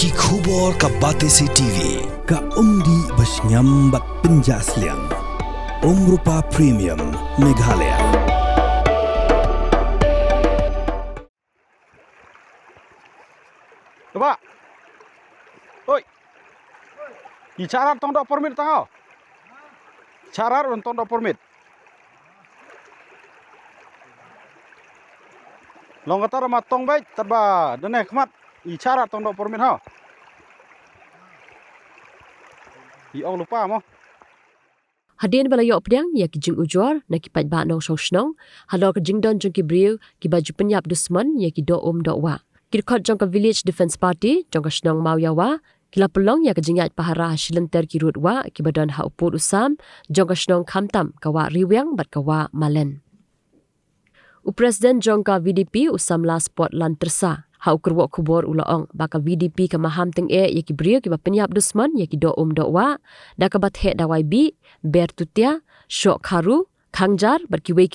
Ki khubor ka Batesi TV ka umdi basnyambak penjaslian Rupa Premium Meghalaya. Coba. Oi. Bicara tong dok permit tangau. Cara tong dok permit. Long kata ramah tong baik terba dene kemat. Bicara tong dok permit ha. Ong lupa mo. Hadin bala yok pedang ya ki jing ujor na ki pat ba nong song snong halor ka jing don jong ki briu ki baju penyap dusman ya ki do do wa ki khot jong ka village defense party jong ka snong mau ya wa kila pelong ya ka jingat pahara shilenter ki rut wa ki badan ha uput usam jong ka snong khamtam ka wa riwang bat ka wa malen Presiden jong ka VDP usam la sport lan tersa ha ukur wa kubor ulaong baka VDP ka maham teng ya ki briu ki ba penyap dusman ya ki do wa da ka bat he da YB ber tutia syok kharu khangjar bat kiwei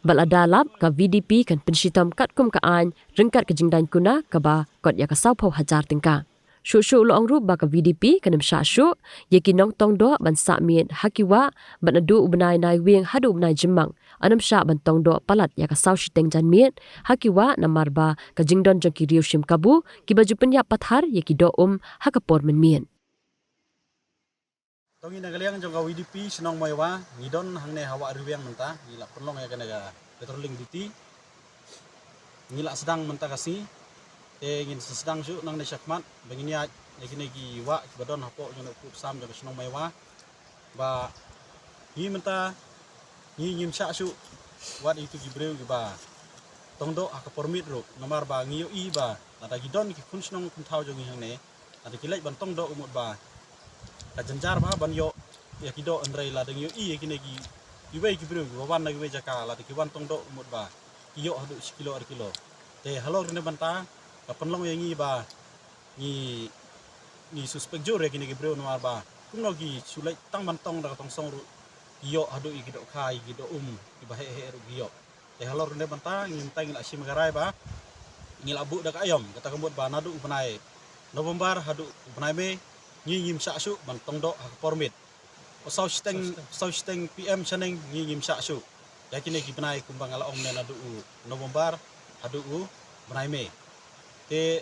bal adalap ka VDP kan penshitam kat kum ka an ringkat ke jingdan kuna ka ba kot ya ka sau phau hajar tingka shu lo ru ba ka VDP kanem sha shu ye ki nong tong do ban sa mien hakiwa ban adu ubnai nai wing hadu ubnai jimang anam sha ban tong do palat ya ka sau shiteng jan mien hakiwa namar ba ka jingdon jong ki riu shim kabu ki baju penya pathar ye ki do hakapor men mien Tongi nagaliang jong ka VDP senong maiwa ngidon hangne hawa riwang menta ngila penlong ya kanaga petroling duty ngila sedang menta kasi ngin sedang su nang nesakmat bangini ya kini gi wa badon hapo jong ku sam jong senong maiwa ba hi menta ni nyim sha su wat itu gi breu gi ba tongdo ak permit ro nomor ba ngiyo i ba ada gidon ki kun senong kun thau jong hangne ada kilai ban tongdo umut ba kajenjar ba ban yo ya kido andrai la deng yo i kini gi iwe gi breu gi wan na gi jaka la ki wan tongdo umut ba kiyo hadu kilo ar kilo te halor ne banta kapan long yang ba ni suspek jure kini gi breu nomar ba kumno gi sulai tang bantong da tong song ru yo hadu i gido khai gido i ba he ru giyo te halor ne banta ngin tang la sim garai ba ngil abu da ayom kata kembut ba nadu upanai November hadu upanai me ngim sa su bantong do hak permit sau steng PM chaneng ngim sa su yakini gi benai kumbang ala ong na du November hadu benai me te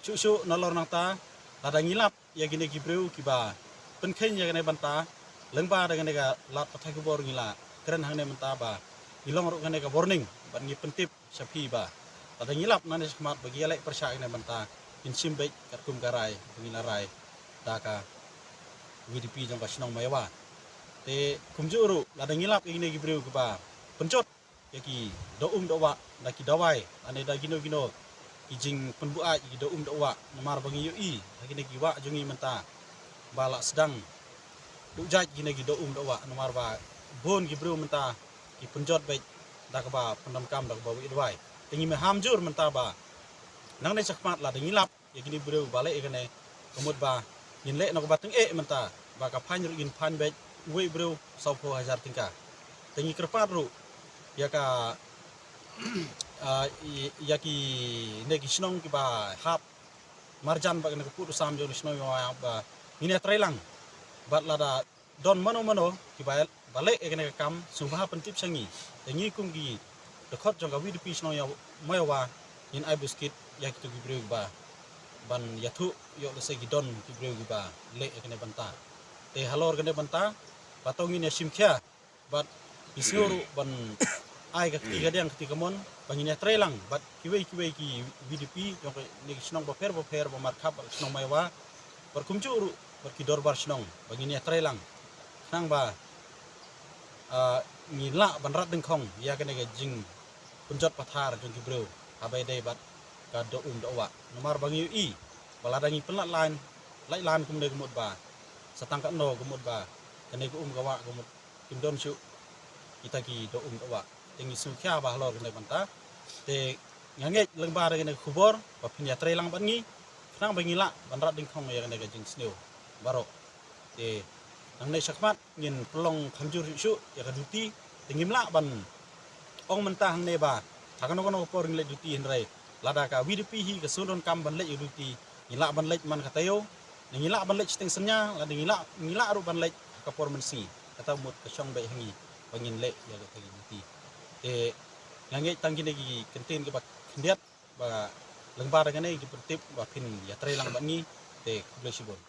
su nalor nang ta lada ngilap yakini gi breu ki ba penken ya ne banta lengba dengan ga lat pathai ku bor ngila keren hangne menta ba ilong ru ngane ga warning ban ngi pentip sapi ba lada ngilap nane smat bagi alai persya ne banta insim baik karkum garai pengilarai daka VDP jong kasnong maiwa te kumjuru lada ngilap ini gi breu ke ba pencot yaki do wa daki dawai ane da gino ijing penbua gi do wa nomar bangi yo i kini gi wa jongi menta bala sedang dujaj gini gi do wa nomar ba bon gi breu menta ki penjot baik da ka ba pendam kam da ba wi dawai tingi me hamjur menta ba nang ne sakmat lada ngilap yakini breu balik ikane kemut ba yin le no bateng menta baka phan yin phan be we bro sau pho hajar tingka tengi kerpat ru ya ka ya ki ne ki snong ki ba hap marjan ba ne ku sam jo snong ya ba ini trailang bat lada don mano ki ba bale ekene kam subha pentip sangi tengi kum gi dekhot jong ka VDP snong ya moyawa in ai buskit ya ki tu gi bro ba ban yathu yo le segi don ki breu gi ba le ekene banta te halor gene banta batongin ya simkhya bat isuru ban ai ga tiga dang tiga mon bangin ya trelang bat kiwei ki VDP jong ni snong ba fer ba markhap snong maiwa bar kumjuru bar ki dorbar snong bangin ya trelang nang ba ni la ban rat ding khong ya kene ga jing punjot pathar jong ki breu abai dei bat ka do wa nomor bangi i baladangi pelat lain lai lan kum de gumut ba satangka no gumut ba kene ku gawa gumut kindon su kita ki do wa tingi su kya ba lor kene banta te ngange lengba de kene khubor ba pinya trelang bangi nang bangi la banrat ding khong ya kene ga jing sneu baro te nang ne sakmat ngin pelong khamjur su ya ka duti tingi mla ban ong mentah ne ba thakano kono por ngle duti henrai lada ka VDP hi ka sulon kam ban le duti ngila ban lej man katayo ngila ban lej ting senya la ngila ru ban lej ka formensi kata mut ka syong bai hangi bangin le ya ka ti ngange tanggi gi kentin ke bak kendiat ba lengbar ngane gi pertip ba pin ya tre lang ban ni te kulesibon